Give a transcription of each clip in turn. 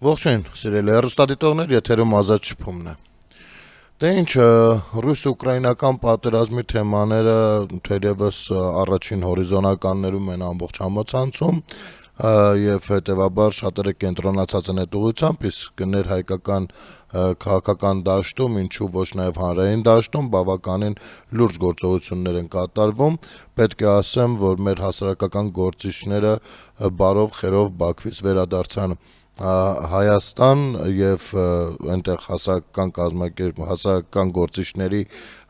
Ողջույն, սիրելի հեռուստադիտողներ, եթերում ազատ շփումն է։ Դե ինչ, ռուս-ուկրաինական պատերազմի թեմաները թերևս առաջին հորիզոնականներում են ամբողջ համացանցում եւ հետեւաբար շատերը կենտրոնացած են այդ ուղղությամբ, իսկ ներհայկական քաղաքական դաշտում, ինչու ոչ նաեւ հանրային դաշտում բավականին լուրջ գործողություններ են կատարվում։ Պետք է ասեմ, որ մեր հասարակական գործիչները բարով խերով Բաքվից վերադարձան Հայաստան եւ այնտեղ հասարակական գործիչների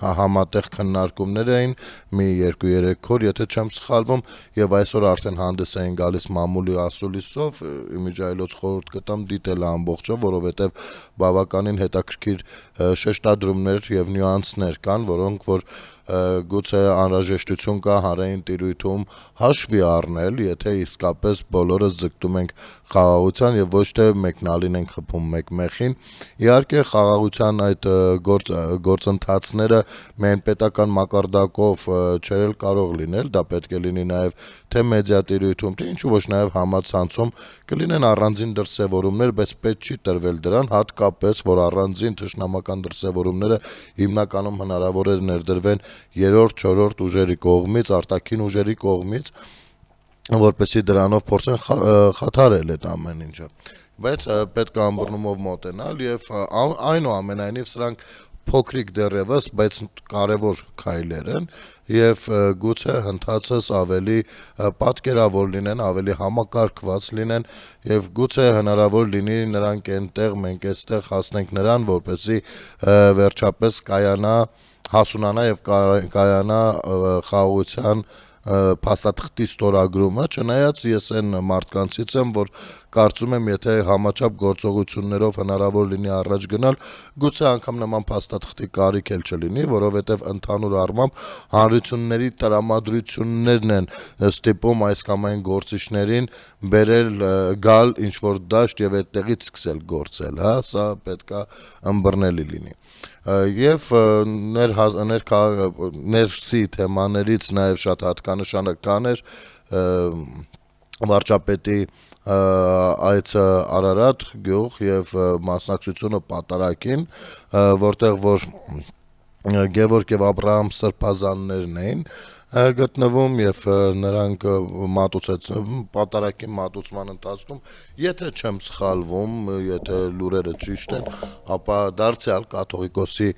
համատեղ քննարկումներ էին մի 2-3 օր, եթե չեմ սխալվում, եւ այսօր արդեն հանդես էին գալիս մամուլի ասուլիսով, իմիջայլոց խորհուրդ կտամ դիտել ամբողջը, որովհետեւ բավականին հետաքրքիր շեշտադրումներ եւ նյուանսներ կան, որոնք որ գուցե անհրաժեշտություն կա հանրային տիրույթում հաշվի առնել, եթե իսկապես բոլորս ձգտում ենք խաղաղության եւ ոչ թե մեկնալին ենք խփում մեկ մեխին։ Իհարկե խաղաղության այդ գործընթացները միայն պետական մակարդակով չել կարող լինել, դա պետք է լինի նաեւ թե մեդիա տիրույթում, թե ինչու ոչ նաեւ համացանցում կլինեն առանձին դրսևորումներ, բայց պետք չի տրվել դրան, հատկապես որ առանձին թշնամական դրսևորումները հիմնականում հնարավոր է ներդրվեն երրորդ, չորրորդ ուժերի կողմից, արտաքին ուժերի կողմից, որպեսզի դրանով փորձեն խաթարել այդ ամեն ինչը։ Բայց պետք է ամբռնումով մոտենալ եւ այնուամենայնիվ սրանք փոքրիկ դեռևս, բայց կարևոր քայլեր են եւ գուցե հնդածս ավելի պատկերավոր լինեն, ավելի համակարգված լինեն եւ գուցե հնարավոր լինի նրանք այնտեղ, մենք այստեղ հասնենք նրան, որպեսզի վերջապես հասունանա եւ կայանա խաղաղության փաստաթղթի ստորագրումը, չնայած ես այն մարդկանցից եմ, որ կարծում եմ, եթե համաչափ գործողություններով հնարավոր լինի առաջ գնալ, գուցե անգամ նման փաստաթղթի կարիք էլ չլինի, որովհետեւ ընդհանուր առմամբ հանրությունների տրամադրություններն են ստիպում այս կամ այն գործիչներին գալ ինչ որ դաշտ եւ այդտեղից սկսել գործել, հա, սա պետքա ըմբռնելի լինի։ Եվ ներսի թեմաներից նաև շատ հատկանշական էր վարչապետի այցը Արարատ գյուղ եւ մասնակցությունը պատարագին, որտեղ որ Գևորգ եւ Աբրահամ սրբազաններն էին գտնվում եւ նրանք պատարագի մատուցման ընթացքում, եթե չեմ սխալվում, եթե լուրերը ճիշտ են, ապա դարձյալ կաթողիկոսի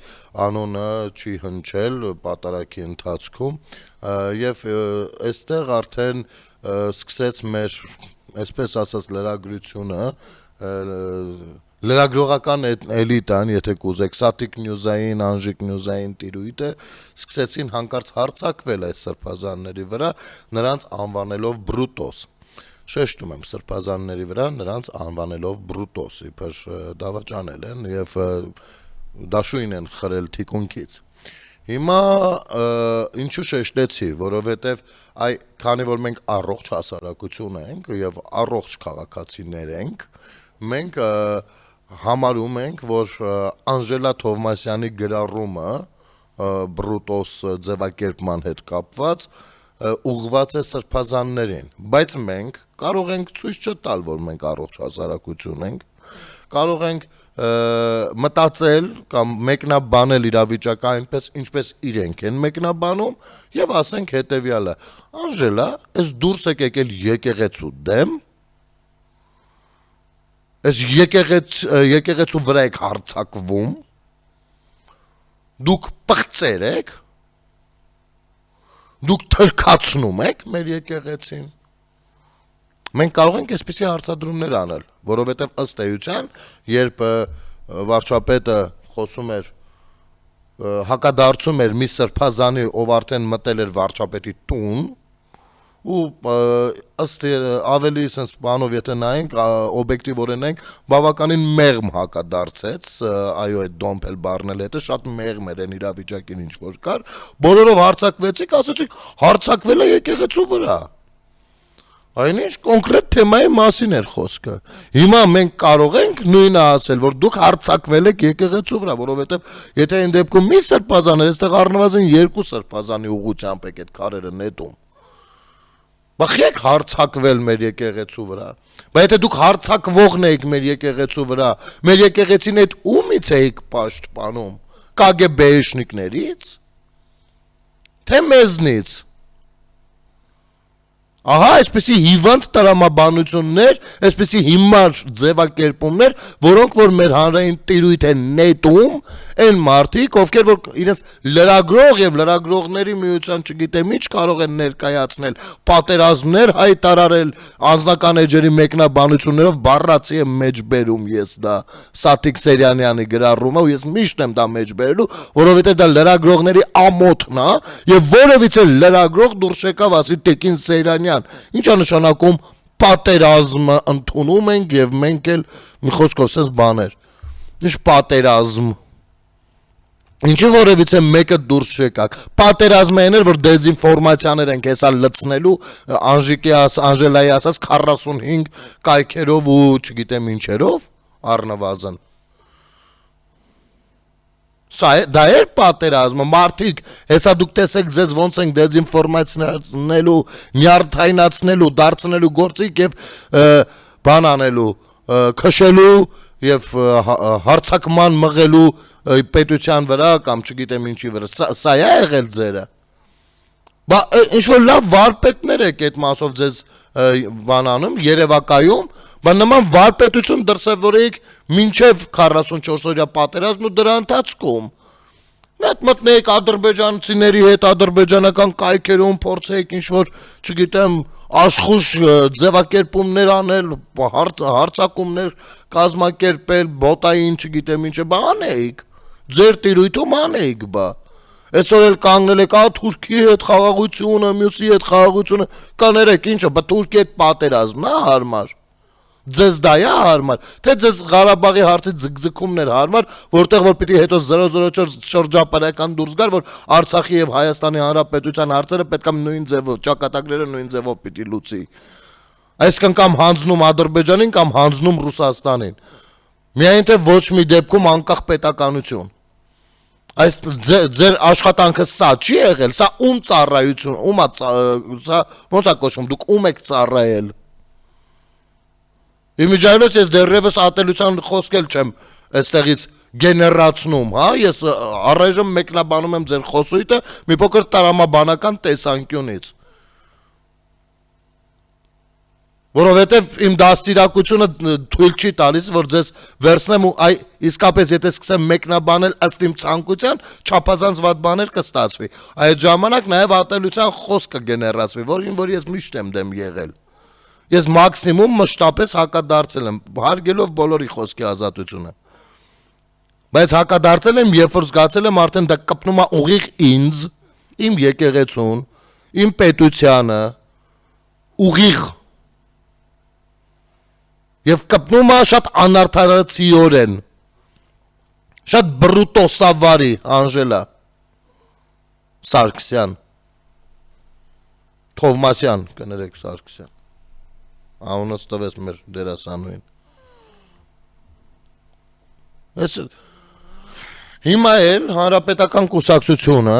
անունը չի հնչել պատարագի ընթացքում եւ այստեղ արդեն սկսեց մեր, այսպես ասած, լրագրությունը լրագրողական էլիտան, եթե կուզեք, Սատիկ նյուզային, Անժիկ նյուզային տիրույթը սկսեցին հանկարծ հարձակվել այս սրբազանների վրա, նրանց անվանելով բրուտոս։ Շեշտում եմ սրբազանների վրա, նրանց անվանելով բրուտոս, իբր դավաճանել են եւ դաշույն են խրել թիկունքից։ Հիմա ինչու շեշտեցի, որովհետեւ քանի որ մենք առողջ հասարակություն ենք եւ առողջ քաղաքացիներ ենք, մենք համարում ենք, որ Անժելա Թովմասյանի գրառումը բրուտոս ձևակերպման հետ կապված ուղղված է սրբազաններին, բայց մենք կարող ենք ցույց չտալ, որ մենք առողջ հասարակություն ենք, կարող ենք մտածել կամ մեկնաբանել իրավիճակը այնպես, ինչպես իրենք են մեկնաբանում եւ ասենք հետեւյալը. Անժելա, այս դուրս եկել եկեղեցու դեմ, այս եկեղեցու վրա եք հարձակվում, դուք պղծեր եք, դուք թրքացնում եք մեր եկեղեցին։ Մենք կարող ենք այսպիսի հարցադրումներ անել, որովհետև ըստ էության, երբ վարչապետը խոսում էր, հակադարձում էր մի սրբազանի, ով արդեն մտել էր վարչապետի տուն, ու ըստ ավելի sense բանով եթե նայենք, օբյեկտիվորեն նայենք, բավականին մեղմ հակադարձեց, այո, այդ դոմփել բառնել հետը շատ մեղմ էր այն իրավիճակին ինչ որ կար, բոլորով հարձակվեցիք, ասացիք հարձակվել է եկեղեցու վրա։ Այնինչ կոնկրետ թեմայի մասին էր խոսքը։ Հիմա մենք կարող ենք նույնը ասել, որ դուք հարձակվել եք եկեղեցու վրա, որովհետև եթե այն դեպքում մի սրբազան էր, այստեղ առնվազն 2 սրբազանի ուղղությամբ եք այդ քարերը նետում։ Բա եք հարցակվել մեր եկեղեցու վրա։ Բայց եթե դուք հարցակվողն եք մեր եկեղեցու վրա, մեր եկեղեցին այդ ումից եք պաշտպանում, KGB-շնիկներից, թե մեզնից։ Ահա, այսպեսի հիվանդ տրամաբանություններ, այսպեսի հիմար ձևակերպումներ, որոնք որ մեր հանրային տիրույթ են նետում, այն մարդիկ, ովքեր որ իրենց լրագրող եւ լրագրողների միության չգիտեմ ինչ կարող են ներկայացնել, պատերազմներ հայտարարել, անձնական էջերի մեկնաբանություններով բառացի եմ մեջ բերում ես դա Սաթիկ Սերյանյանի գրառումը, ու ես միշտ եմ դա մեջ բերելու, որովհետեւ դա լրագրողների ամոթն է, եւ որևիցե լրագրող դուրս եկավ ասի Տեկին Սերյանյան Ինչ է նշանակում պատերազմը ընդունում ենք եւ մենք էլ մի խոսքով sense բաներ։ Ինչ պատերազմ։ Ինչի որևիցե մեկը դուրս չեկակ։ Պատերազմը այն էր որ դեզինֆորմացիաներ են հեսա լցնելու Անժելայի ասած 45 կայքերով ու չգիտեմ ինչերով առնվազն։ Դա էր պատերազմը, մարդիկ, հեսա դուք տեսեք ձեզ ոնց ենք դեզինֆորմացիաներնելու, նյարդայնացնելու, դարձնելու գործիք եւ բան անելու, քշելու եւ հարցակման մղելու պետության վրա կամ չգիտեմ ինչի վրա, սա է եղել ձերը։ Բա ինչ որ լավ վարպետներ եք այդ մասով ձեզ բանանում, Երևակայում, բա նման վարպետություն դրսևորեիք մինչև 44 օրյա պատերազմն ու դրա ընթացքում։ Մեկ մտնեիք ադրբեջանցիների հետ ադրբեջանական կայքերում փորձեիք ինչ որ, չգիտեմ, աշխուժ ձևակերպումներ անել, հարցակումներ կազմակերպել, բոտային, չգիտեմ ինչ է, բա անեիք։ Ձեր տիրույթում անեիք, բա։ Այսօր էլ կանգնել եք, Թուրքի հետ խաղաղությունը, մյուսի հետ խաղաղությունը, կաներեք ինչը, բա Թուրքի հետ պատերազմն է հարմար։ Ձեզ դա է հարմար, թե ձեզ Ղարաբաղի հարցի ձգձգումներ հարմար, որտեղ որ պիտի հետո 004 շրջապարական դուրս գար, որ Արցախի եւ Հայաստանի Հանրապետության հարցերը պետք է նույն ձևով, ճակատագրերը նույն ձևով պիտի լուծի։ Այսինքն կամ հանձնում Ադրբեջանին կամ հանձնում Ռուսաստանին։ Միայն թե ոչ մի դեպքում անկախ պետականություն։ Այս ձեր աշխատանքը սա չի եղել, սա ում ծառայություն, սա ոնց է կոչվում, դուք ում եք ծառայել։ Իմիջայլոց ես դեռևս ատելության խոսքել չեմ այստեղից գեներացնում, հա, ես առայժմ մեկնաբանում եմ ձեր խոսույթը մի փոքր տրամաբանական տեսանկյունից։ Որովհետև իմ դաստիարակությունը թույլ չի տալիս, որ ձեզ վերցնեմ ու իսկապես եթե սկսեմ մեկնաբանել ըստ իմ ցանկության, չափազանց վատ բաներ կստացվի։ Այդ ժամանակ նաև ատելության խոսք կգեներացվի, որին որ ես միշտ եմ դեմ եղել։ Ես մաքսիմում մշտապես հակադարձել եմ, հարգելով բոլորի խոսքի ազատությունը։ Բայց հակադարձել եմ, երբ որ զգացել եմ արդեն դա կպնում է ուղիղ ինձ, իմ եկեղեցուն, իմ պետությանը, ուղիղ Եվ կպնում է շատ անարդարացիորեն, շատ բրուտոսավարի Անժելա Սարգսյան, Թովմասյան, կներեք Սարգսյան, անունս տվեց մեր դերասանուին։ Հիմա էլ հանրապետական կուսակցությունը,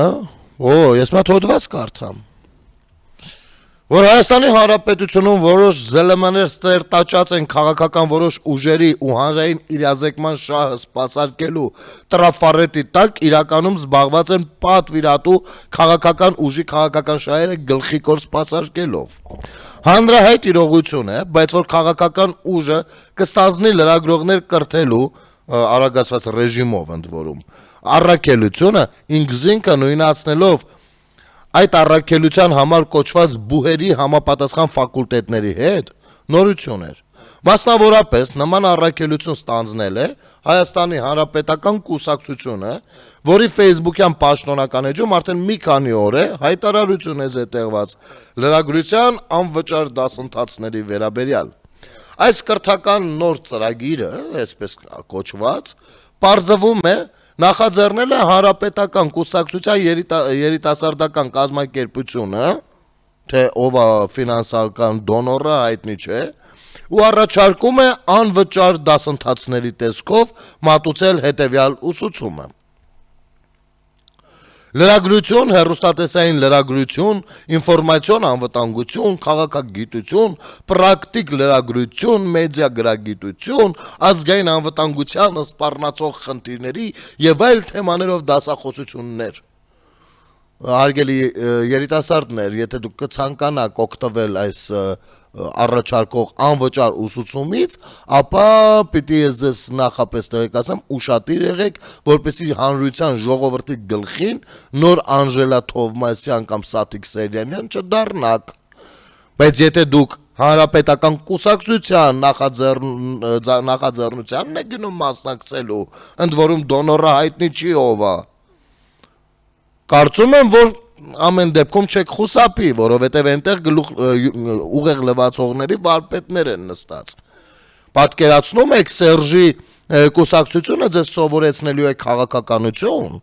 ես մատ հոդված կարդամ, որ Հայաստանի Հանրապետությունում որոշ ԶԼՄ-ներ ստերտաճած են քաղաքական որոշ ուժերի ու հանրային իրազեկման շահը սպասարկելու տրաֆարետի տակ իրականում զբաղված են պատվիրատու քաղաքական ուժի քաղաքական շահերը գլխիկոր սպասարկելով։ Հանրահայտ իրողություն է, բայց որ քաղաքական ուժը կստանձնի լրագրողներ կրթելու արագացված ռեժիմով ընդ որում առաքելությունը ինքզինքը նույնացնելով այդ առաքելության համար կոչված բուհերի համապատասխան ֆակուլտետների հետ նորություն էր։ Մասնավորապես նման առաքելություն ստանձնել է Հայաստանի Հանրապետական կուսակցությունը, որի Facebook-յան պաշտոնական էջում արդեն մի քանի օր է հայտարարություն է զետեղված լրագրության անվճար դասընթացների վերաբերյալ։ Այս կրթական նոր ծրագիրը, այսպես կոչված, պարզվում է նախաձեռնել է Հանրապետական կուսակցության երիտասարդական կազմակերպությունը, թե ով է ֆինանսական դոնորը հայտնի չէ, ու առաջարկում է անվճար դասընթացների տեսքով մատուցել հետևյալ ուսուցումը։ Լրագրություն, հեռուստատեսային լրագրություն, ինֆորմացիոն անվտանգություն, քաղաքագիտություն, պրակտիկ լրագրություն, մեդիա գրագիտություն, ազգային անվտանգության սպառնացող խնդիրների եւ այլ թեմաներով դասախոսություններ։ Հարգելի երիտասարդներ, եթե դուք կցանկանաք օգտվել այս առաջարկող անվճար ուսուցումից, ապա պիտի ես ձեզ նախապես տեղեկացնեմ, ուշադիր եղեք, որպեսզի հանրության ժողովրդի գլխին նոր Անժելա Թովմասյան կամ Սաթիկ Սերյանյան չդառնաք։ Բայց եթե դուք հանրապետական կուսակցության նախաձեռնությանն եք գնում մասնակցելու, ընդ որում դոնորը հայտնի չի ով է, կարծում եմ, որ ամեն դեպքում չեք խուսափի, որովհետև այնտեղ ուղեղ լվացողների վարպետներ են նստած։ Պատկերացնում եք Սերժի կուսակցությունը ձեզ սովորեցնելու է քաղաքականություն,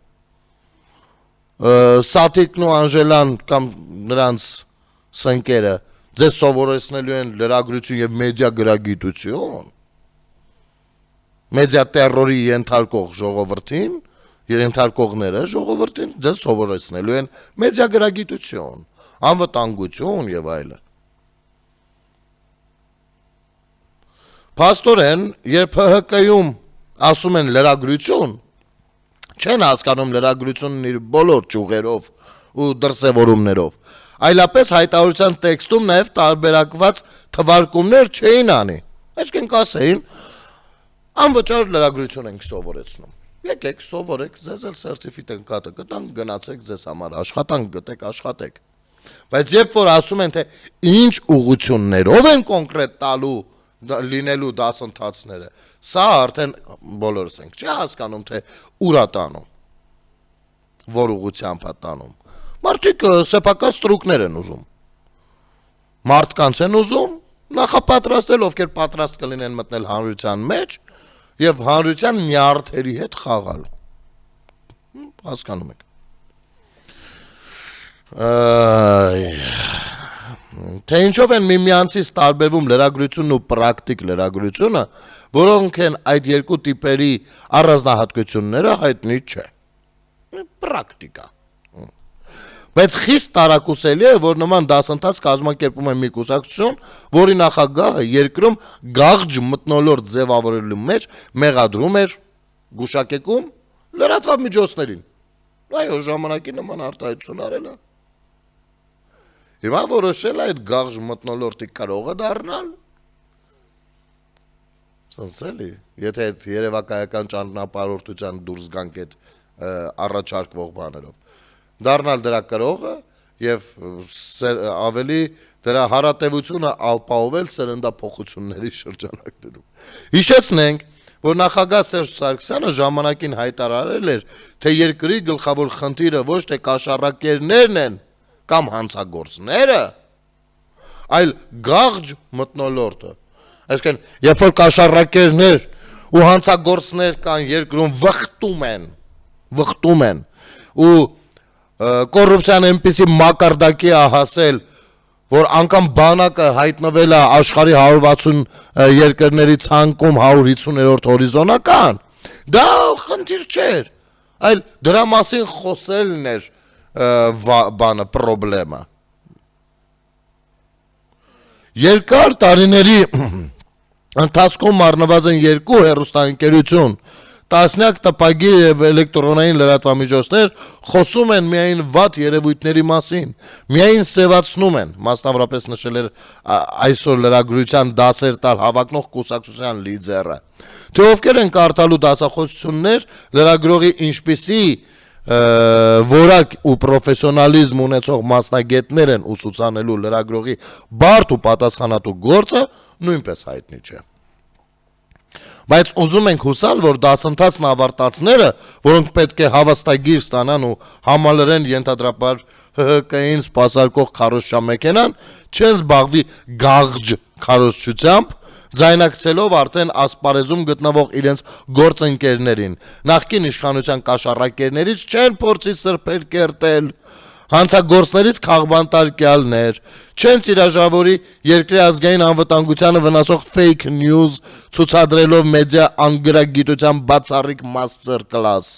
Սաթիկն ու Անժելան կամ նրանց սնկերը ձեզ սովորեցնելու են լրագրություն եւ մեդիա գրագիտություն, մեդիա տերորի ենթարկող ժողովրդին, ենթարկողները ժողովրդին ձեզ սովորեցնելու են մեդիա գրագիտություն, անվտանգություն եւ այլն։ Փաստորեն, երբ ՀՀԿ-ում ասում են լրագրություն, չեն հասկանում լրագրությունն իր բոլոր ճյուղերով ու դրսևորումներով, այլապես հայտարարության տեքստում նաեւ տարբերակված թվարկումներ չէին անի։ Այսինքն կասեին, անվճար լրագրություն ենք սովորեցնում։ Եկեք, սովորեք, ձեզ էլ սերտիֆիկատը կտանք, գնացեք ձեզ համար, աշխատանք գտեք, աշխատեք։ Բայց երբ որ ասում են, թե ինչ ուղղություններով են կոնկրետ տալու լինելու դասընթացները, սա արդեն բոլորս ենք չի հասկանում, թե ուր է տանում, որ ուղղությամբ է տանում։ Մարդիկ սեփական ստրուկներ են ուզում, մարդկանց են ուզում, նախապատրաստել, ովքեր պատրաստ կլինեն մտնել հանրության մեջ, եւ հանրության նյարդերի հետ խաղալ։ Հասկանում եք։ Թե ինչով են միմյանցից տարբերվում լրագրությունն ու պրակտիկ լրագրությունը, որոնք են այդ երկու տիպերի առանձնահատկությունները, հայտնի չէ։ Պրակտիկա։ Բայց խիստ տարակուսելի է, որ նման դասընթաց կազմակերպում է մի կուսակցություն, որի նախագահը երկրում գաղջ մթնոլորտ ձևավորելու մեջ մեղադրում էր գուշակեկում լրատվամիջոցներին։ Այո, ժամանակի նման արտահայտություն արել է։ Հիմա որոշել է այդ գաղջ մթնոլորտի կրողը դառնալ։ Սնսելի, եթե այդ երևակայական ճանապարհորդության դուրս գանք այդ առաջարկվող բաներով։ Դառնալ դրա կրողը եւ ավելի դրա հարատեվությունը ապահովել սերնդափոխությունների շրջանակներում։ Հիշեցնենք, որ նախագահ Սերժ Սարգսյանը ժամանակին հայտարարել էր, թե երկրի գլխավոր խնդիրը ոչ թե կաշառակերներն են կամ հանցագործները, այլ գաղջ մթնոլորտը։ Այսինքն, երբ որ կաշառակերներ ու հանցագործներ կան երկրում վխտում են ու կոռուպցիան այնպիսի մակարդակի է հասել, որ անգամ բանակը հայտնվել է աշխարհի 160 երկրների ցանկում 150-րդ հորիզոնական, դա խնդիր չէր, այլ դրա մասին խոսելն էր բանը պրոբլեմը։ Երկար տարիների ընթացքում առնվազն 2 հեռուստաընկերություն, տասնյակ տպագիր եւ էլեկտրոնային լրատվամիջոցներ խոսում են միայն վատ երևույթների մասին, միայն սևացնում են, մասնավորապես նշել էր այսօր լրագրության դասեր տալ հավակնող կուսակցության լիդերը, թե ովքեր են կարդալու դասախոսություններ լրագրողի ինչպիսի որակ ու պրոֆեսիոնալիզմ ունեցող մասնագետներ են ուսուցանելու լրագրողի բարդ ու պատասխանատու գործը նույնպես հայտնի չէ։ Բայց ուզում ենք հուսալ, որ դասընթացն ավարտածները, որոնք պետք է հավաստագիր ստանան ու համալրեն ենթադրաբար ՀՀԿ-ին սպասարկող քարոզչամեքենան, չեն զբաղվի գաղջ քարոզչությամբ, ձայնակցելով արդեն ասպարեզում գտնվող իրենց գործընկերներին, նախկին իշխանության կաշառակերներից չեն փորձի սրբել կերտել, հանցագործներից քաղբանտարկյալներ, չեն ծիրաժավորի երկրի ազգային անվտանգությանը վնասող fake news ցուցադրելով մեդիա անգրագիտության բացառիկ master class։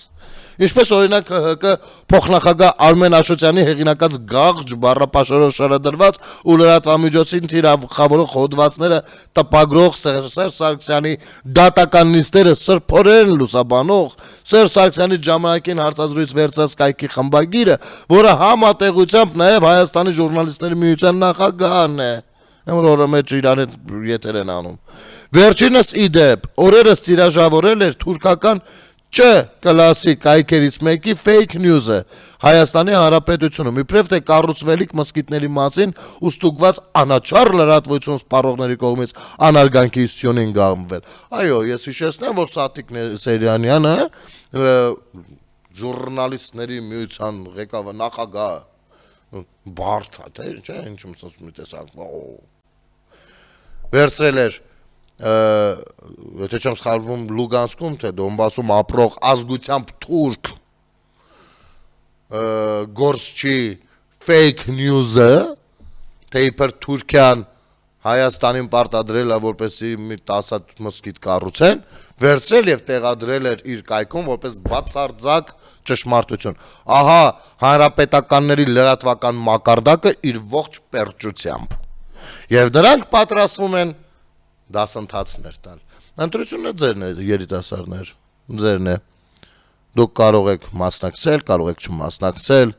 Ինչպես օրինակ ՀՀԿ փոխնախագահ Արմեն Աշոտյանի հեղինակած գաղջ բառապաշարով շարադրված ու լրատվամիջոցին թիրախավորող հոդվածները տպագրող Սերժ Սարգսյանի դատական նիստերը սրբորեն լուսաբանող Սերժ Սարգսյանի ժամանակին հարցազրույց վերցած կայքի խմբագիրը, որը համատեղությամբ նաև Հայաստանի ժուրնալիստների միության նախագահն է, որը մեջ իրար հետ եթեր են անում։ Վերջինս իդեպ օրերս տիրաժավորել էր թուրքական Չ կլասի կայքերից մեկի fake news-ը Հայաստանի Հանրապետությունում, իբրև թե կառուցվելիք մզկիթների մասին ուստուգված անաչառ լրատվություն սպառողների կողմից անարգանքիություն են գամվել։ Այո, ես հիշեցնեմ, որ Սատիկ Սերյանյանը ժուրնալիստների միության ղեկավար նախագահ բարդ է, թե չէ, ինչում ասում մի տեսակ վերցրել էր եթե չեմ սխալվում Լուգանսկում թե Դոնբասում ապրող ազգությամբ թուրք գործչի fake news-ը թե իբր Թուրքիան Հայաստանին պարտադրել է որպեսի մի 10 մզկիթ կառուցեն, վերցրել եւ տեղադրել էր իր կայքում որպես բացարձակ ճշմարտություն։ Ահա հանրապետականների լրատվական մակարդակը իր ողջ պերճությամբ։ Եվ դրանք պատրաստվում են դասընթացներ տալ։ Ընտրությունը ձերն է, երիտասարդներ, ձերն է։ Դուք կարող եք մասնակցել, կարող եք չմասնակցել,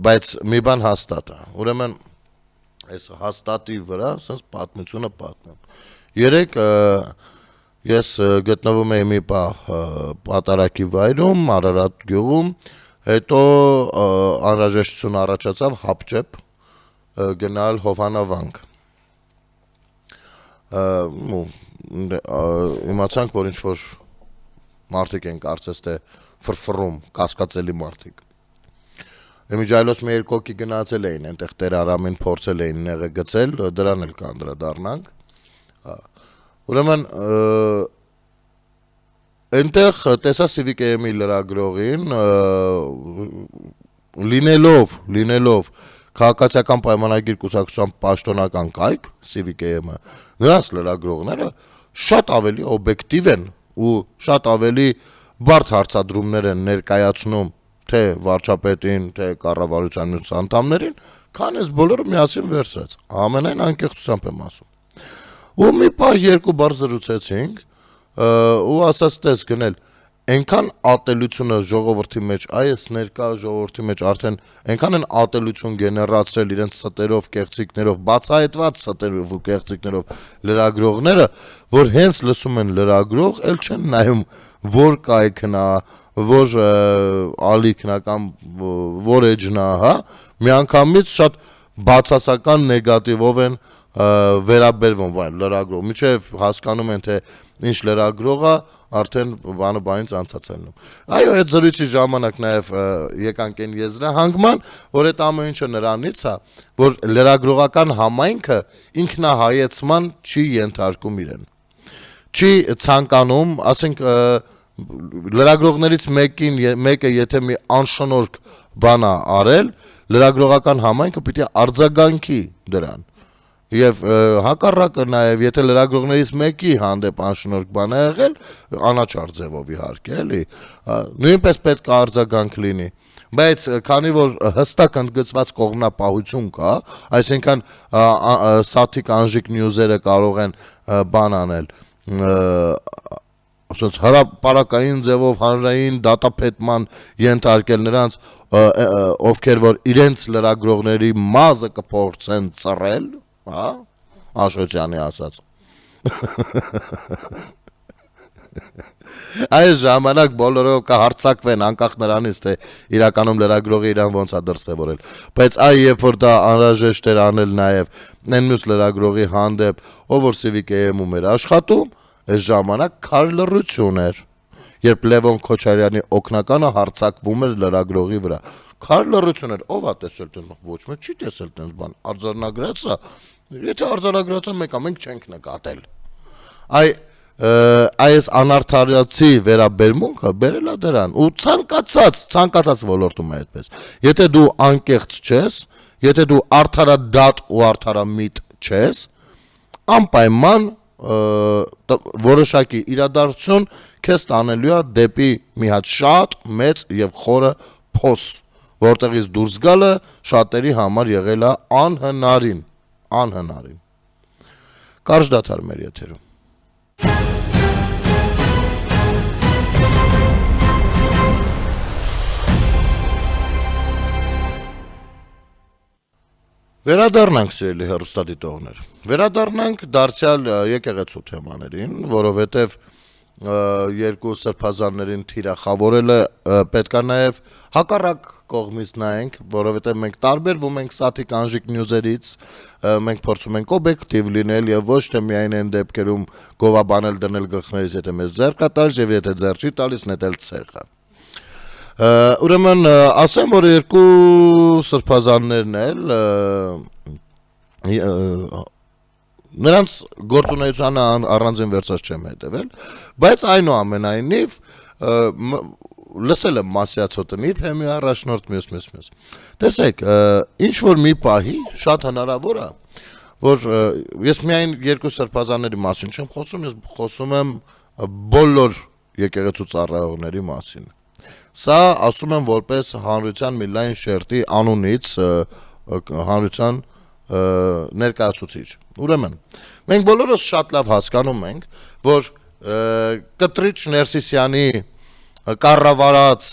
բայց մի բան հաստատ է։ Ուրեմն այս հաստատի վրա ասես պատմությունը պատմեմ։ Երեք ես գտնվում էի մի պահ պատարակի վայրում, Արարատ գյուղում, հետո անհրաժեշտություն առաջացավ հապճեպ գնալ Հովանավանք։ Իմացանք, որ ինչ-որ մարդիկ են կարծես թե ֆրֆռում, կասկածելի մարդիկ։ Իմիջայլոց մի երկու հոգի գնացել էին, այնտեղ Տեր Արամին փորձել էին նեղը գցել, դրան էլ կանդրադառնանք։ Ուրեմն այնտեղ տեսա Civic-ի լրագրողին լինելով քաղաքացիական պայմանագիր կուսակցության պաշտոնական կայք Civic-ը, նրանց լրագրողները շատ ավելի օբյեկտիվ են ու շատ ավելի բարդ հարցադրումներ են ներկայացնում թե վարչապետին, թե կառավարության մյուս անդամներին, քան այս բոլորը միասին վերցրած։ Ամենայն անկեղծությամբ եմ ասում։ Ու մի պահ երկու բառ զրուցեցինք ու ասաց տես գնել այնքան ատելությունը ժողովրդի մեջ, այս ներկա ժողովրդի մեջ արդեն այնքան են ատելություն գեներացրել իրենց ստերով, կեղծիկներով, բացահայտված ստերով ու կեղծիկներով լրագրողները, որ հենց լսում են լրագրող, էլ չեն նայում որ կայքն է, որ ալիքն է կամ որ էջն է, հա, միանգամից շատ բացասական նեգատիվով են վերաբերվում լրագրող, միջև հասկանում են թե ինչ լրագրող է, արդեն բանը բանից անցածելնում։ Այո, այդ զրույցի ժամանակ նաև եկանք այն եզրահանգման, որ այդ ամեն ինչը նրանից է, որ լրագրողական համայնքը ինքնահայեցման չի ենթարկում իրեն։ Չի ցանկանում, ասենք լրագրողներից մեկը եթե մի անշնորհք բան է արել, լրագրողական համայնքը պիտի արձագանքի դրան։ Եվ հակառակը նաև եթե լրագրողներից մեկի հանդեպ անշնորհք բան է եղել, անաչառ ձևով իհարկե, էլի, նույնպես պետք է արձագանք լինի։ Բայց քանի որ հստակ ընդգծված կողմնապահություն կա, այսինքն սաթիկ անժիկ նյուզերը կարող են բան անել, ասած հրապարակային ձևով հանրային դատապետման ենթարկել նրանց, ովքեր որ իրենց լրագրողների մազը կփորձեն ծռել, հա, Աշոտյանի ասած։ Այս ժամանակ բոլորը կհարցակվեն անկախ նրանից, թե իրականում լրագրողը իրան ոնց է դրսևորել։ Բայց երբ որ դա անհրաժեշտ էր անել նաև այն մյուս լրագրողի հանդեպ, ով որ Civic-ում էր աշխատում, այս ժամանակ քար լռություն էր, երբ Լևոն Քոչարյանի օգնականը հարձակվում էր լրագրողի վրա։ Քար լռություն էր, ով է տեսել տենց, ոչ մեկ չի տեսել տենց բան, արձանագրած է, եթե արձանագրած է մեկը, մենք չենք նկատել։ Այս անարդարացի վերաբերմունքը բերել է դրան ու ցանկացած ոլորտում է այդպես։ Եթե դու անկեղծ չես, եթե դու արդարադատ ու արդարամիտ չես, անպայման որոշակի իրադարձություն քեզ տանելու է դեպի մի հատ շատ մեծ եւ խորը փոս, որտեղից դուրս գալը շատերի համար եղել է անհնարին։ Կարճ դադար մեր եթերում։ Վերադառնանք սիրելի հեռուստադիտողներ։ Վերադառնանք դարձյալ եկեղեցու թեմաներին, որովհետև երկու սրբազաններին թիրախավորելը պետքա նաև հակառակ կողմից նայենք, որովհետև մենք տարբերվում ենք սաթիկ անժիկ նյուզերից, մենք փորձում ենք օբյեկտիվ լինել եւ ոչ թե միայն այն դեպքերում գովաբանել դնել գլխներից, եթե մեզ ձեռ կա տալիս եւ եթե ձեռ չի տալիս, նետել ցեղը։ Ուրեմն ասեմ, որ երկու սրբազաններն էլ նրանց գործունեությանը առանձին վերցած չեմ հետևել, բայց այնուամենայնիվ լսել եմ Մասյացոտնից, հեմի առաջնորդ մյուս։ Տեսեք, ինչ որ մի պահի շատ հնարավոր է, որ ես միայն երկու սրբազանների մասին չեմ խոսում, ես խոսում եմ բոլոր եկեղեցու ծառայողների մասին։ Սա ասում եմ որպես հանրության մի լայն շերտի անունից հանրության ներկայացուցիչ։ Ուրեմն, մենք բոլորս շատ լավ հասկանում ենք, որ կտրիչ Ներսիսյանի կառավարած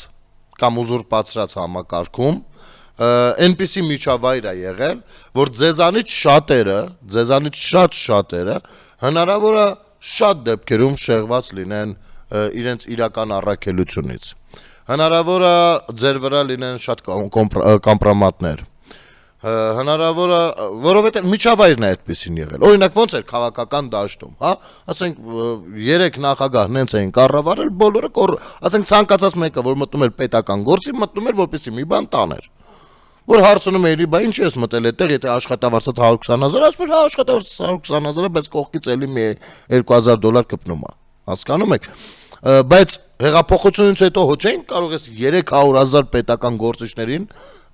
կամ ուզուրպացրած համակարգում այնպիսի միջավայր է եղել, որ ձեզանից շատերը հնարավոր է շատ դեպքերում շեղված լինեն իրենց իրական առաքելությունից։ Հնարավոր է ձեր վրա լինեն շատ կոմպրոմատներ։ Հնարավոր է, որովհետև միջավայրն է այդպեսին եղել։ Օրինակ ոնց էր քաղաքական դաշտում, հա, ասենք 3 նախագահ նենց էին կառավարել, բոլորը ասենք ցանկացած մեկը, որ մտնում էր պետական գործի, մտնում էր որպեսզի մի բան տաներ։ Որ հարցնում էի, բա ինչ ես մտել այդտեղ, եթե աշխատավարձը 120,000, ասում էր, հա, աշխատավարձը 120,000, բայց կողքից էլի մի $2,000 կպնում է։ Հասկանում եք։ Բայց հեղափոխությունից հետո ոչ էին կարող ես 300,000 պետական գործիչներին,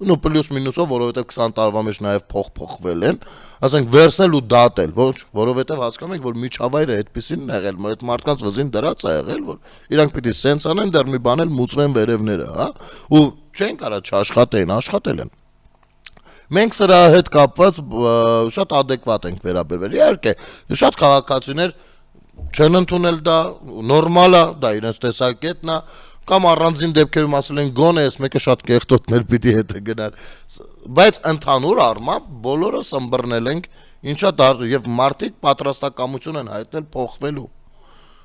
նո պլյուս մինուսով, որովհետև 20 տարվա մեջ նաև փոխվել են, ասենք վերցնել ու դատել, ոչ, որովհետև հասկանում եք, որ միջավայրը այդպեսին է եղել, այդ մարդկանց վզին դրած է եղել, որ իրանք պիտի սենց անեն, դեռ մի բան էլ մուծվեն վերևները, հա, ու չեն կարա չաշխատեն, աշխատել են։ Մենք սրա հետ կապված շատ adekvat ենք վերաբերվել։ Իհարկե, շատ քաղաքացիներ չեն ընդունել դա, նորմալ է, դա իրենց տեսակետն է, կամ առանձին դեպքերում ասել են գոնե ես մեկը շատ կեղտոտներ պիտի հետը գնար, բայց ընդհանուր առմամբ բոլորս ըմբռնել ենք ինչա դար եւ մարդիկ պատրաստակամություն են հայտնել փոխվելու։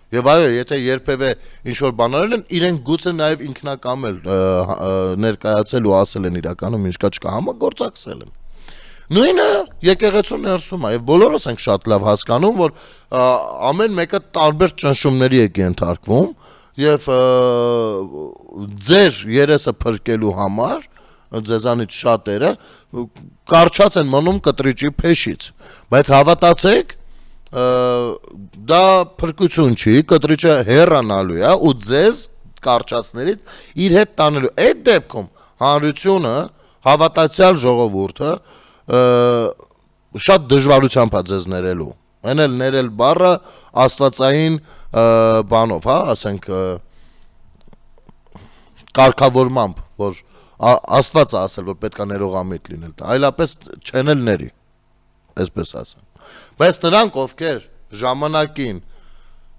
Եվ այո, եթե երբևէ ինչ-որ բան արել են, իրենք գուցե նաև ինքնակամ էլ ներկայացել ու ասել են իրականում ինչ կա չկա, համագործակցել են։ Նույնը եկեղեցու ներսում է, եւ բոլորս ենք շատ լավ հասկանում, որ ամեն մեկը տարբեր ճնշումների է ենթարկվում, եւ ձեր երեսը փրկելու համար ձեզանից շատերը կարճած են մնում կտրիճի փեշից, բայց հավատացեք, դա փրկություն չի, կտրիճը հեռանալու է ու ձեզ կարճացներից իր հետ տանելու։ Այդ դեպքում հանրությունը, հավատացյալ ժողովուրդը շատ դժվարությամբ է ձեզ ներելու։ Այն էլ ներել բառը աստվածային բանով, հա, ասենք կարգավորմամբ, որ Աստված է ասել, որ պետք է ներողամիտ լինել, այլապես չեն էլ ների, այսպես ասեմ։ Բայց նրանք, ովքեր ժամանակին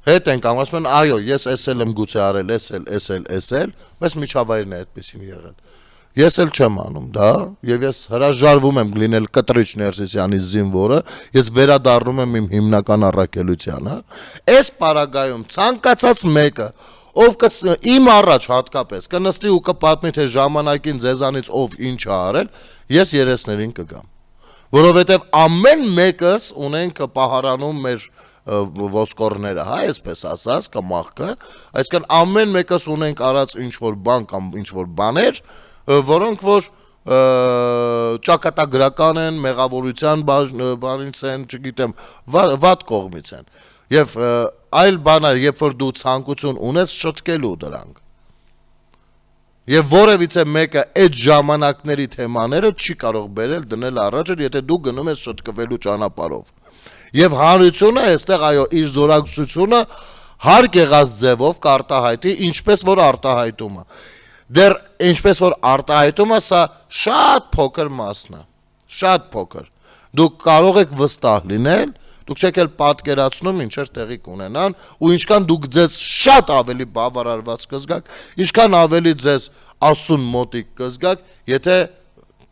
հետ են կամ ասում են, այո, ես էսել եմ գուցե արել, էսել, բայց միջավայրն է այդպեսին եղել։ Ես էլ չեմ անում դա, եւ ես հրաժարվում եմ լինել կտրիչ Ներսիսյանի զինվորը, ես վերադառնում եմ իմ հիմնական առաքելությանը։ Այս պարագայում ցանկացած մեկը, ով իմ առաջ հատկապես կնստի ու կպատնի թե ժամանակին ձեզանից ով ինչ է արել, ես երեսներին կգամ։ Որովհետեւ ամեն մեկս ունենք պահարանում մեր ոսկորները, հա, այսպես ասած, կամ աղքը, այսինքն ամեն մեկս ունենք արած ինչ որ բան կամ ինչ որ բաներ, որոնք որ ճակատագրական են, մեղավորության բանից են, չգիտեմ, վատ կողմից են։ Եվ այլ բանը, երբ որ դու ցանկություն ունես շտկելու դրանք։ Եվ որևիցե մեկը այդ ժամանակների թեմաները չի կարող բերել դնել առաջ, եթե դու գնում ես շտկվելու ճանապարհով։ Եվ հանրությունը այստեղ այո իր զորակցությունը հարկ եղած ձևով կարտահայտի, ինչպես որ արտահայտումը։ Դեռ ինչպես որ արտահայտումը սա շատ փոքր մասն է, շատ փոքր։ Դուք կարող եք վստահ լինել, դուք չեք էլ պատկերացնում ինչեր տեղի կունենան ու ինչքան դուք ձեզ շատ ավելի բավարարված կզգաք, ինչքան ավելի ձեզ Աստծուն մոտիկ կզգաք, եթե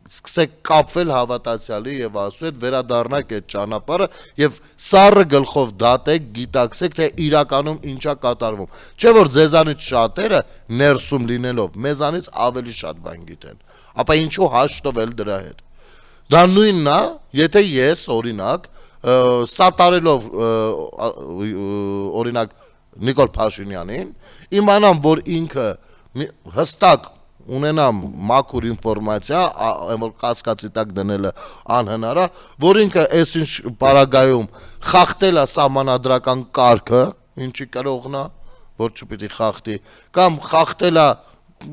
սկսեք կապվել հավատացյալի եւ Աստծու հետ, վերադառնաք այդ ճանապարհը եւ սառը գլխով դատեք, գիտակցեք, թե իրականում ինչա կատարվում։ Չէ՞ որ ձեզանից շատերը ներսում լինելով մեզանից ավելի շատ բան գիտեն։ Ապա ինչու հաշտվել դրա հետ։ Դա նույնն է, եթե ես օրինակ սատարելով օրինակ Նիկոլ Փաշինյանին իմանամ, որ ինքը հստակ ունենամ մաքուր ինֆորմացիա, որ կասկածի տակ դնելը անհնար է, որ ինքը այսինչ պարագայում խախտել է սահմանադրական կարգը, ինչի կրողն է, որ չպիտի խախտի, կամ խախտել է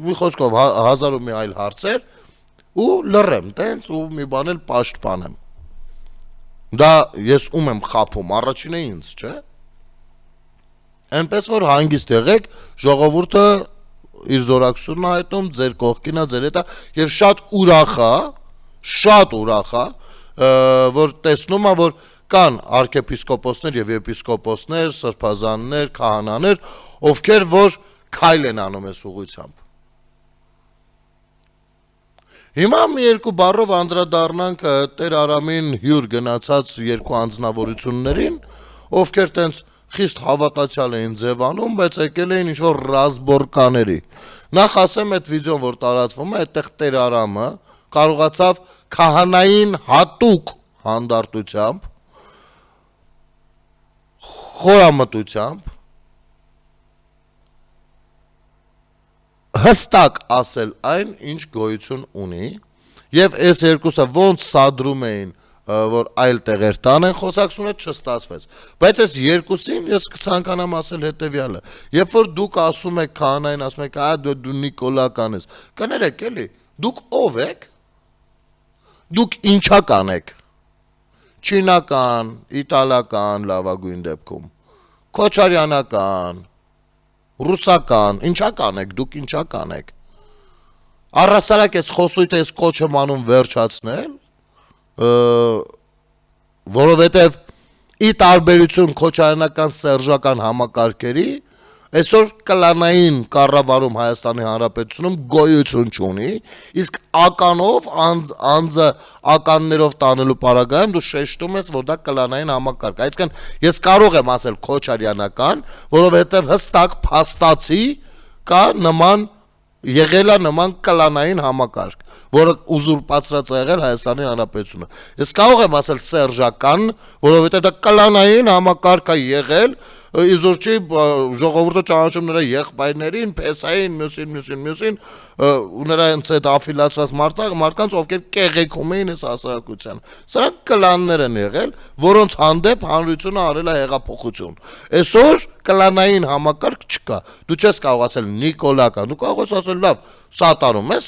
մի խոսքով հազար ու մի այլ հարցեր, ու լռեմ, տենց ու մի բան էլ պաշտպանեմ։ Դա ես ում եմ խափում, առաջինը ինձ, չէ՞։ Այնպես որ հանգիստ եղեք, ժողովուրդը իր զորակցությունն հայտնում, ձեր կողքին է, ձեր հետ է, եւ շատ ուրախ է, որ տեսնում է, որ կան arczepiskopոսներ եւ եպիսկոպոսներ, սրբազաններ, քահանաներ, ովքեր որ քայլ են անում այս ուղղությամբ։ Հիմա մի երկու բառով անդրադառնանք Տեր Արամին հյուր գնացած երկու անձնավորություններին, ովքեր տենց խիստ հավատացյալ էին ձևանում, բայց եկել էին ինչ-որ ռազմորկաների։ Նախ ասեմ այդ վիդեոն, որ տարածվում է, այդտեղ Տեր Արամը կարողացավ քահանային հատուկ հանդարտությամբ, խորամտությամբ հստակ ասել այն, ինչ գոյություն ունի, եւ այս երկուսը ոնց սադրում էին, որ այլ տեղեր տանեն, խոսակցությունը չստացվեց։ Բայց այս երկուսին ես կցանկանամ ասել հետեւյալը. երբ որ դուք ասում եք քահանային, ասում եք, դու Նիկոլական ես, կներեք էլի, դուք ով եք, դուք ինչա կանեք, չինական, իտալական, լավագույն դեպքում, քոչարյանական, ռուսական, ինչա կանեք, դուք ինչա կանեք։ Առհասարակ ես խոսույթը ես կոչ եմ անում վերջացնել, որովհետև ի տարբերություն քոչարյանական սերժական համակարգերի, այսօր կլանային կառավարում Հայաստանի Հանրապետությունում գոյություն չունի, իսկ ականով անձը ականներով տանելու պարագայում դու շեշտում ես, որ դա կլանային համակարգ։ Այսինքն ես կարող եմ ասել քոչարյանական, որովհետև հստակ փաստացի կա նման եղել է նման կլանային համակարգ, որը ուզուրպացրած է եղել Հայաստանի Հանրապետությունը։ Ես կարող եմ ասել սերժական, որովհետև դա կլանային համակարգ է եղել, իզուր չի ժողովուրդը ճանաչում նրա եղբայրներին, փեսային, մյուսին, ու նրա հենց այդ աֆիլացված մարդկանց, ովքեր կեղեքում էին այս հասարակությանը։ Սրանք կլաններ են եղել, որոնց հանդեպ հանրությունը արել է հեղափոխություն։ Այսօր կլանային համակարգ չկա։ Դու չես կարող ասել Նիկոլական, դու կարող ես ասել լավ, սատարում ես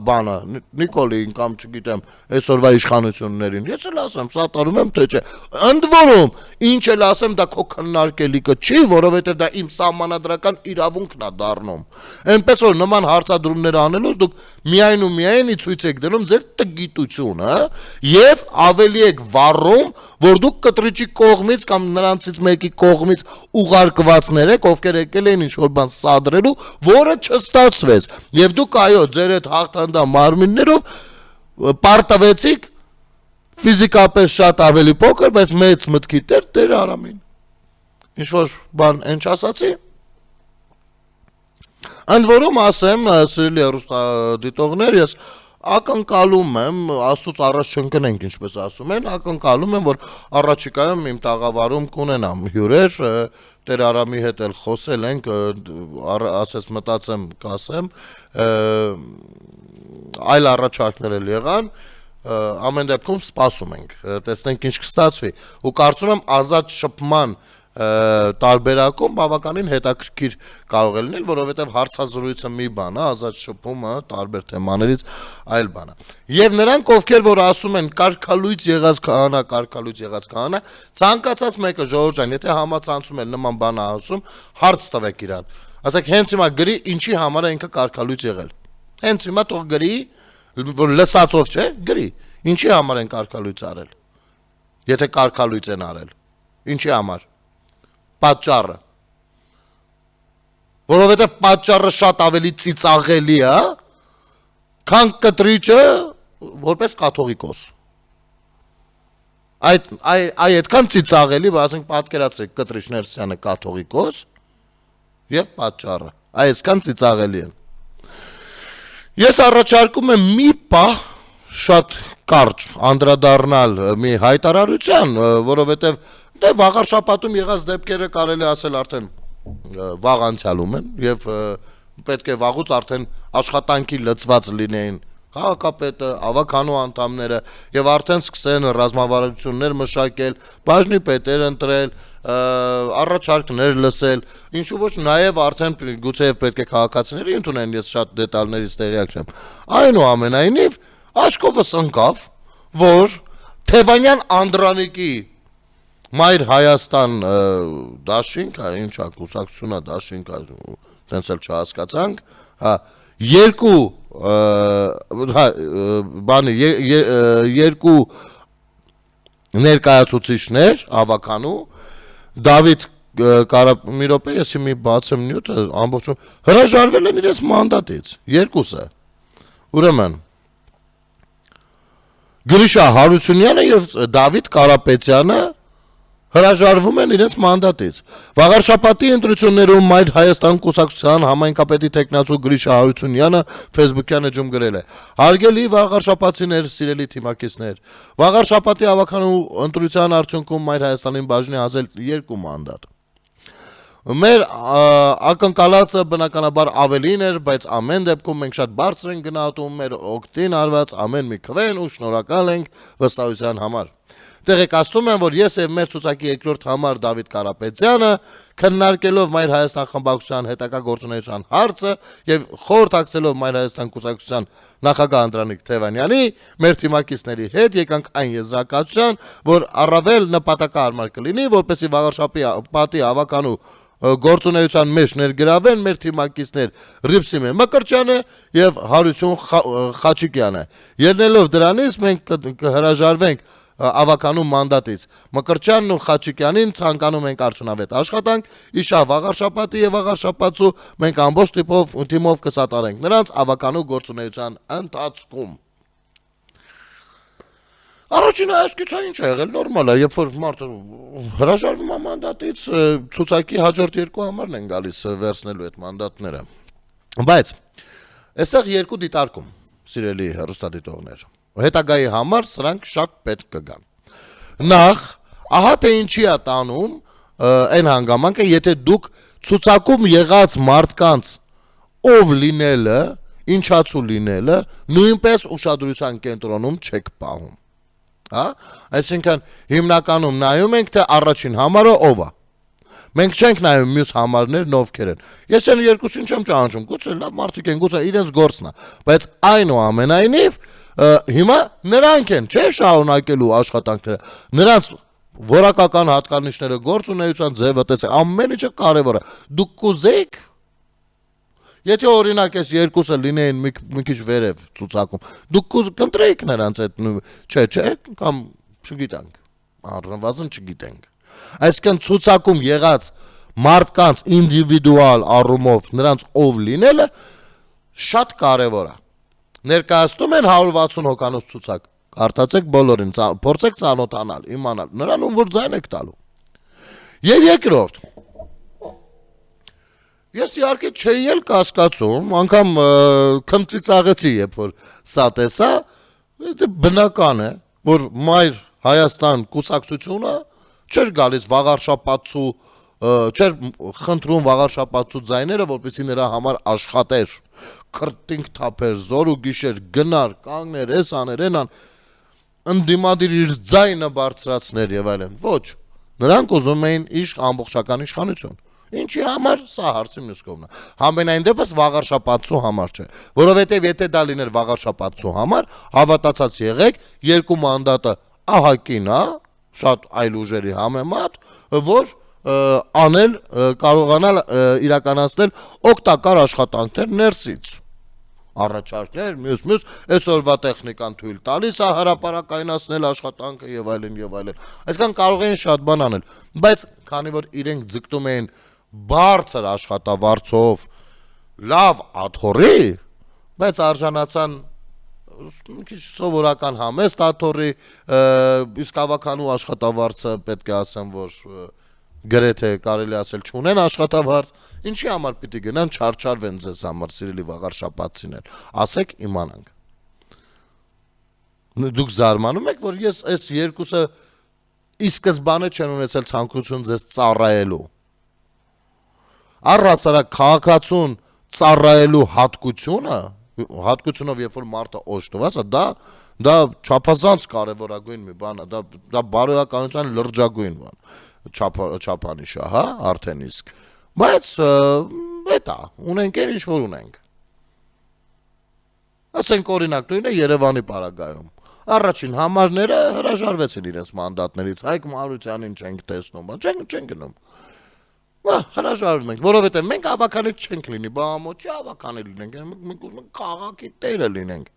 բանը, Նիկոլին կամ չգիտեմ, այսօրվա իշխանություններին։ Ես էլ ասեմ, սատարում եմ, թե չէ։ Ընդ որում, ինչ էլ ասեմ, դա քո քննարկելիքը չի, որովհետև դա իմ սահմանադրական իրավունքն է դառնում։ Այնպես որ նման հարցադրումներ անելուց դուք միայն ու միայն ցույց եք դնում ձեր տգիտությունը եւ ավելի եք վառում, որ դուք կտրիճի կողմից կամ նրանցից մեկի կողմից ուղարկվածներ եք, ովքեր եկել են ինչ-որ բան սադրելու, որը չստացվեց։ Եվ դուք այո, ձեր այդ հաղթանդա մարմիններով պարտվեցիք ֆիզիկապես շատ ավելի փոքր, բայց մեծ մտքի Տեր Արամին։ Ինչ-որ բան են չասացի։ Ընդ որում ասեմ, սիրելի հեռուստադիտողներ, ես ակնկալում եմ, Աստծուց առաջ չընկնենք, ինչպես ասում են, ակնկալում եմ, որ առաջիկայում իմ տաղավարում կունենամ հյուրեր, Տեր Արամի հետ էլ խոսել ենք, ասես մտածեմ, կասեմ, այլ առաջարկներ էլ եղան, ամեն դեպքում սպասում ենք, տեսնենք ինչ կստացվի, ու կարծում եմ ազատ շփման տարբերակում բավականին հետաքրքիր կարող է լինել, որովհետև հարցազրույցը մի բան է, ազատ շփումը տարբեր թեմաներից այլ բան է։ Եվ նրանք, ովքեր որ ասում են կարգալույծ եղած քահանա, ցանկացած մեկը Ժողովուրդ ջան, եթե համացանցում են նման բան ասում, հարց տվեք իրան։ Ասեք հենց հիմա գրի ինչի համար է ինքը կարգալույծ եղել։ Հենց հիմա թող գրի, որ լսածով չէ, գրի։ Ինչի համար են կարգալույծ արել։ Եթե կարգալույծ են արել։ Ինչի համար։ Պատճառը։ Որովհետև պատճառը շատ ավելի ծիծաղելի է, քան կտրիչը որպես կաթողիկոս։ Այդքան ծիծաղելի, ասենք պատկերացրեք Կտրիչ Ներսյանը կաթողիկոս եւ պատճառը։ Այսքան ծիծաղելի է։ Ես առաջարկում եմ մի պահ շատ կարճ անդրադառնալ մի հայտարարության, որովհետև դե վաղ շաբաթում եղած դեպքերը կարելի ասել արդեն վաղ անցյալում են եւ պետք է վաղուց արդեն աշխատանքի լծված լինեին քաղաքապետը, ավականու անդամները եւ արդեն սկսեն ռազմավարություններ մշակել, բաժնի պետեր ընտրել, առաջարկներ լսել, ինչու ոչ նաեւ արդեն գուցեև պետք է քաղաքացիների ընդունեն, ես շատ դետալներից տեղյակ չեմ։ Այնուամենայնիվ աչքովս ընկավ, որ Թևանյան Անդրանիկի Մայր Հայաստան դաշինքը, ինչա կուսակցությունա դաշինքը, տենց էլ չհասկացանք, երկու ներկայացուցիչներ ավականու Դավիթ մի րոպե, ես մի բացեմ նյութը, ամբողջում հրաժարվել են իրենց մանդատից, երկուսը։ Ուրեմն Գրիշա Հարությունյանը եւ Դավիթ Կարապետյանը հրաժարվում են իրենց մանդատից։ Վաղարշաբաթի ընտրություններում Մայր Հայաստան կուսակցության համայնքապետի տեխնացու Գրիշա Հարությունյանը Facebook-յան էջում գրել է. Հարգելի վաղարշաբաթցիներ, սիրելի թիմակիցներ, վաղարշաբաթի ավականու ընտրության արդյունքում Մայր Հայաստանին բաժնի ազել 2 մանդատ։ Մեր ակնկալածը բնականաբար ավելին էր, բայց ամեն դեպքում մենք շատ բարձր ենք գնահատում մեր օգտին արված ամեն մի քվեն ու շնորհակալ ենք վստահության համար։ Տեղեկացնում եմ, որ ես եւ մեր ցուցակի երկրորդ համար Դավիթ Կարապետյանը քննարկելով Մայր Հայաստան խմբակցության հետագա գործունեության հարցը եւ խորհրդակցելով Մայր Հայաստան կուսակցության նախագահ Անդրանիկ Թևանյանի մեր թիմակիցների հետ եկանք այն եզրակացության, որ առավել նպատակահարմար կլինի, որպեսզի վաղարշաբաթի ավականու գործունեության մեջ ներգրավեն մեր թիմակիցներ Ռիփսիմե Մկրտչյանը եւ Հարություն Խաչիկյանը։ Ելնելով դրանից մենք կհրաժարվենք ավականու մանդատից։ Մկրտչյանն ու Խաչիկյանին ցանկանում ենք արդյունավետ աշխատանք, իշա վաղարշաբաթի եւ վաղարշաբաթու մենք ամբողջ թիմով կսատարենք նրանց ավականու գործունեության ընթացքում։ Առաջին այսկիցը ինչ է եղել, նորմալ է, երբ որ մարդը հրաժարվում է մանդատից, ցուցակի հաջորդ 2 համարն են գալիս վերցնելու այդ մանդատները։ Բայց այստեղ 2 դիտարկում, սիրելի հեռուստադիտողներ, հետագայի համար սրանք շատ պետք կգան։ Նախ, ահա թե ինչի է տանում այն հանգամանքը, եթե դուք ցուցակում եղած մարդկանց ով լինելը, ինչացու լինելը, նույնպես ուշադրության կենտրոնում չեք պահում։ Հա, այսինքն հիմնականում նայում ենք թե առաջին համարը ով է։ Մենք չենք նայում մյուս համարներն ովքեր են։ Ես այն երկուսին չեմ ճանաչում, գուցե լավ մարդիկ են, գուցե իրենց գործն է, բայց այնուամենայնիվ հիմա նրանք են, չէ՞, շարունակելու աշխատանքները։ Նրանց որակական հատկանիշները, գործունեության ձևը, տեսեք, ամեն ինչը կարևոր է։ Դուք կուզեք Եթե օրինակ այս երկուսը լինեին մի քիչ վերև ցուցակում, դուք կընտրեիք նրանց այդ չէ, կամ չգիտենք, առնվազն չգիտենք։ Այսինքն ցուցակում եղած մարդկանց ինդիվիդուալ առումով նրանց ով լինելը շատ կարևոր է։ Ներկայացնում են 160 հոգանոց ցուցակ, կարդացեք բոլորին, փորձեք ծանոթանալ, իմանալ, նրան ում որ ձայն եք տալու։ Եվ երկրորդ Ես իհարկե չէի էլ կասկածում, անգամ քմծիծաղեցի, երբ որ սա տեսա, բնական է, որ Մայր Հայաստան կուսակցությունը չէր գալիս վաղարշաբաթու, չէր խնդրում վաղարշաբաթու ձայները, որպեսզի նրա համար աշխատեր, քրտինք թափեր, զոր ու գիշեր գնար, կանգներ, էս աներ, այնան, ընդդիմադիր իր ձայնը բարձրացներ եւ այլն։ Ոչ, Նրանք ուզում էին ամբողջական իշխանություն։ Ինչի համար, սա հարցի մյուս կողմն է։ Համենայն դեպս վաղարշապատցու համար չէ, որովհետև եթե դա լիներ վաղարշապատցու համար, հավատացած եղեք, երկու մանդատը ահագին է, շատ այլ ուժերի համեմատ, որ կարողանալ իրականացնել օգտակար աշխատանքներ ներսից, առաջարկներ, մյուս, այսօրվա տեխնիկան թույլ տալիս է հրապարակայնացնել աշխատանքը եւ այլն եւ այլն։ Այսինքն կարող էին շատ բան անել, բայց քանի որ իրենք ձգտում էին բարձր աշխատավարձով լավ աթոռի, բայց արժանացան մի քիչ սովորական համեստ աթոռի, իսկ ավականու աշխատավարձը պետք է ասեմ, որ գրեթե կարելի ասել չունեն աշխատավարձ, ինչի համար պիտի գնան չարչարվեն ձեզ համար, սիրելի վաղարշապատցիներ, ասեք իմանանք։ Դուք զարմանում եք, որ ես այս երկուսը ի սկզբանե չեն ունեցել ցանկություն ձեզ ծառայելու։ Առհասարակ քաղաքացուն ծառայելու հատկությունով երբ որ մարդը օժտված է, դա չափազանց կարևորագույն մի բան է, դա բարոյականության լրջագույն բան, չափանիշ է, հա, արդեն իսկ։ Բայց դա ունենք ինչ որ ունենք։ Ասենք օրինակ նույնը Երևանի պարագայում։ Առաջին համարները հրաժարվեցին իրենց մանդատներից, Հայկ Մարությանին չենք տեսնում, չենք գնում։ Հրաժարվում ենք, որովհետև մենք ավականից չենք լինի, բամոտ չի ավականի լինենք, մենք ուզում ենք քաղաքի տերը լինենք։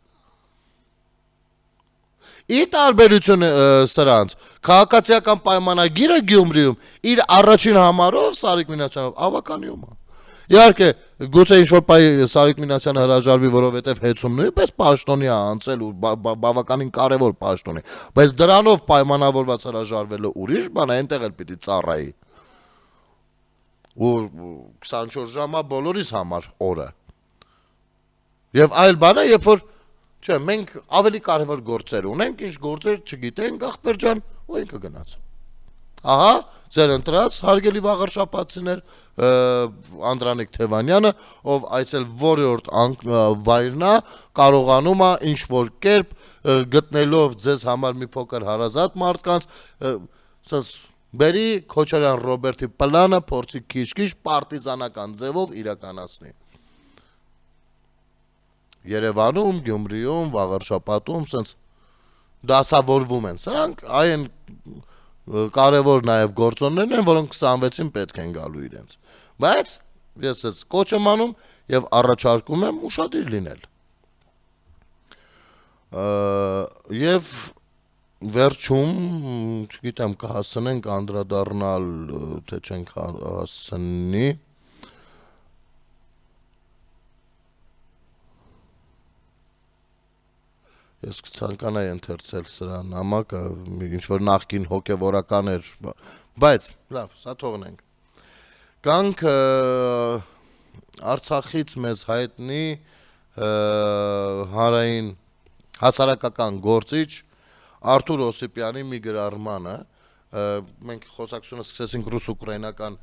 Ի տարբերություն սրանց, քաղաքացիական պայմանագիրը Գյումրիում իր առաջին համարով Սարիկ Մինասյանով ավականիում է։ Իհարկե, գուցե ինչ-որ պայ Սարիկ Մինասյանը հրաժարվի, որովհետև հեծում նույնպես պաշտոնի է անցել ու բավականին կարևոր պաշտոնի, բայց դրանով պայմանավորված հրաժարվելը ուրիշ բան է, այնտեղ էլ պիտի ծառայի։ Ու 24 ժամա բոլորիս համար օրը։ Եվ այլ բան է, երբ որ չէ, մենք ավելի կարևոր գործեր ունենք, ինչ գործեր չգիտենք, ախպեր ջան, ու ինքը գնաց։ Ահա, ձեր ընտրած հարգելի վաղարշապատցիներ Անդրանիկ Թևանյանը, ով այցել որորդ վայրնա, կարողանում է ինչ որ կերպ գտնելով ձեզ համար մի փոքր հարազատ մարդկանց, բերի Քոչարյան Ռոբերտի պլանը փորձի քիչ-քիչ պարտիզանական ձևով իրականացնի։ Երևանում, Գյումրիում, Վաղարշապատում սենց դասավորվում են սրանք, այն կարևոր նաև գործոններն են, որոնք 26-ին պետք են գալու իրենց։ Բայց ես ես կոչ եմ անում եւ առաջարկում եմ ուշադիր լինել։ Եվ վերջում, չգիտեմ, կհասնենք անդրադառնալ, թե չենք հասնի։ Ես կցանկանայի ընթերցել սրա նամակը, ինչ-որ նախկին հոգևորական էր, բայց, լավ, սա թողնենք։ Կանք Արցախից մեզ հայտնի հարային հասարակական գործիչ Արթուր Օսիպյանի մի գրառմանը, մենք խոսակցությունը սկսեցինք ռուս-ուկրաինական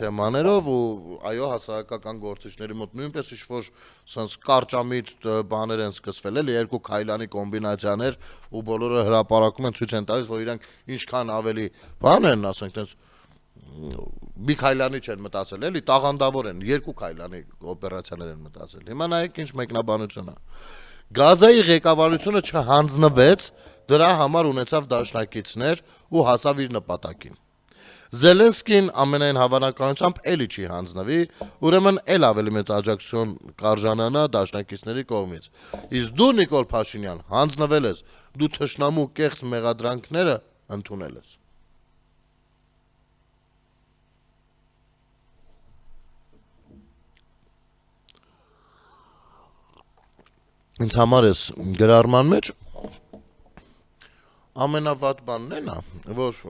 թեմաներով ու այո հասարակական գործիչների մոտ նույնպես ինչ-որ սենց կարճամիտ բաներ են սկսվել, էլի երկու քայլանի կոմբինացիաներ ու բոլորը հրապարակում են ցույց են տալիս, որ իրանք ինչքան ավելի բան են, ասենք տենց մի քայլանի չեն մտածել, էլի տաղանդավոր են, երկու քայլանի օպերացիաներ են մտածել։ Հիմա նայեք ինչ մեկնաբանություն է։ Գազայի ղեկավարությունը չհանձնվեց, դրա համար ունեցավ դաշնակիցներ ու հասավ իր նպատակին։ Զելենսկին ամենայն հավանականությամբ էլի չի հանձնվի, ուրեմն էլ ավելի մեծ աջակցություն կարժանանա դաշնակիցների կողմից։ Իսկ դու Նիկոլ Փաշինյան հանձնվել ես, դու թշնամու կեղծ մեղադրանքները ընդունել ես։ Ինձ համար ես գրառման մեջ ամենավատ բանն են է, որ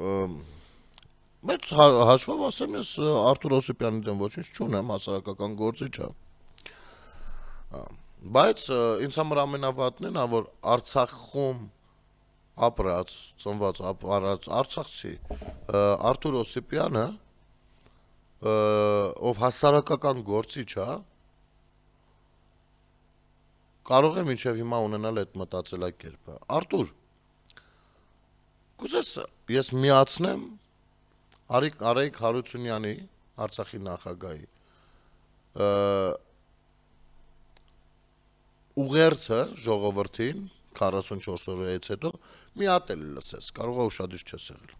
մեծ հաշվով ասեմ ես Արթուր Օսիպյանի դեմ ոչինչ չունեմ, հասարակական գործիչ է։ Բայց ինձ համար ամենավատն են է, որ Արցախում ապրած, ծնված ապրած արցախցի Արթուր Օսիպյանը, ով հասարակական գործիչ է, կարող է մինչև հիմա ունենալ այդ մտածելակերպը։ Արթուր, կուզես ես միացնեմ Արայիկ Հարությունյանի, Արցախի նախագահի ուղերձը ժողովրդին 44 օրից հետո մի հատ էլ լսես, կարող է ուշադիր չես եղել։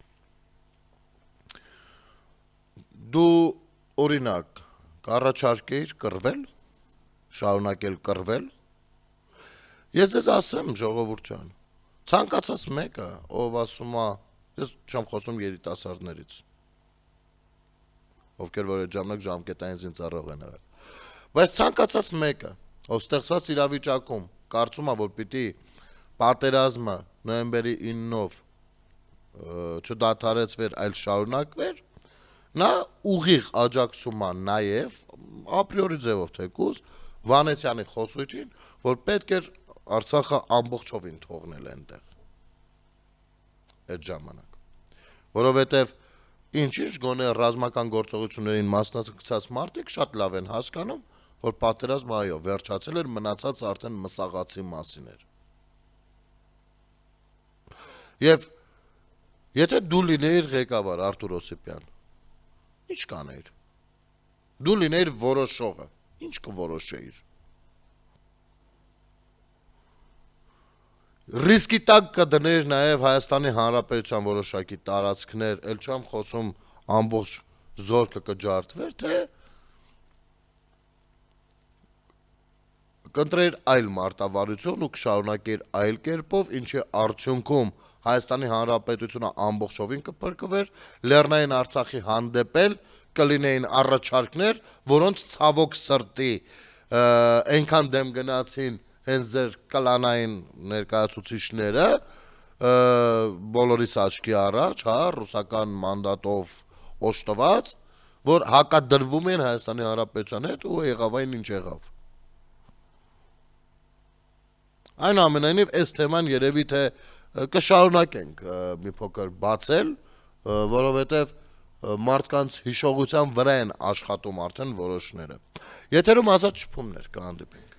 Դու օրինակ կառաջարկեիր կռվել, շարունակել կռվել։ Ես ձեզ ասեմ, ժողովուրդ ջան, ցանկացած մեկը, ով ասում է, ես չեմ խոսում երիտասարդներից, ովքեր որ այդ ժամանակ ժամկետային զինծառայող են եղել, բայց ցանկացած մեկը, ով ստեղծված իրավիճակում կարծում է, որ պիտի պատերազմը նոյեմբերի 9-ով չդադարեցվեր, այլ շարունակվեր, նա ուղիղ աջակցում է նաև ապրիորի ձևով թեկուզ Վանեցյանի խոսույթին, որ պետք էր Արցախը ամբողջովին թողնել այնտեղ այդ ժամանակ, որովհետև ինչ գոնե ռազմական գործողություններին մասնակցած մարդիկ շատ լավ են հասկանում, որ պատերազմը այո վերջացել էր, մնացած արդեն մսաղացի մասին էր։ Եվ եթե դու լինեիր ղեկավար Արթուր Օսիպյան, ինչ կանեիր։ Դու լինեիր որոշողը, ինչ կորոշեիր։ Ռիսկի տակ կդներ նաև Հայաստանի Հանրապետության որոշակի տարածքներ, ել չեմ խոսում ամբողջ զորքը կջարդվեր, թե կընտրեիր այլ մարտավարություն ու կշարունակեիր այլ կերպով, ինչի արդյունքում Հայաստանի Հանրապետությունը ամբողջովին կփրկվեր, Լեռնային Արցախի հանդեպ էլ կլինեին առաջարկներ, որոնց ցավոք սրտի այնքան դեմ գնացին հենց ձեր կլանային ներկայացուցիչները, բոլորիս աչքի առաջ, հա, ռուսական մանդատով օժտված, որ հակադրվում են Հայաստանի Հանրապետության հետ ու եղավ այն ինչ եղավ։ Այնուամենայնիվ, այս թեման երևի թե կշարունակենք մի փոքր բացել, որովհետև մարդկանց հիշողության վրա են աշխատում արդեն որոշները։ Եթերում Ազատ շփումներ, կհանդիպենք։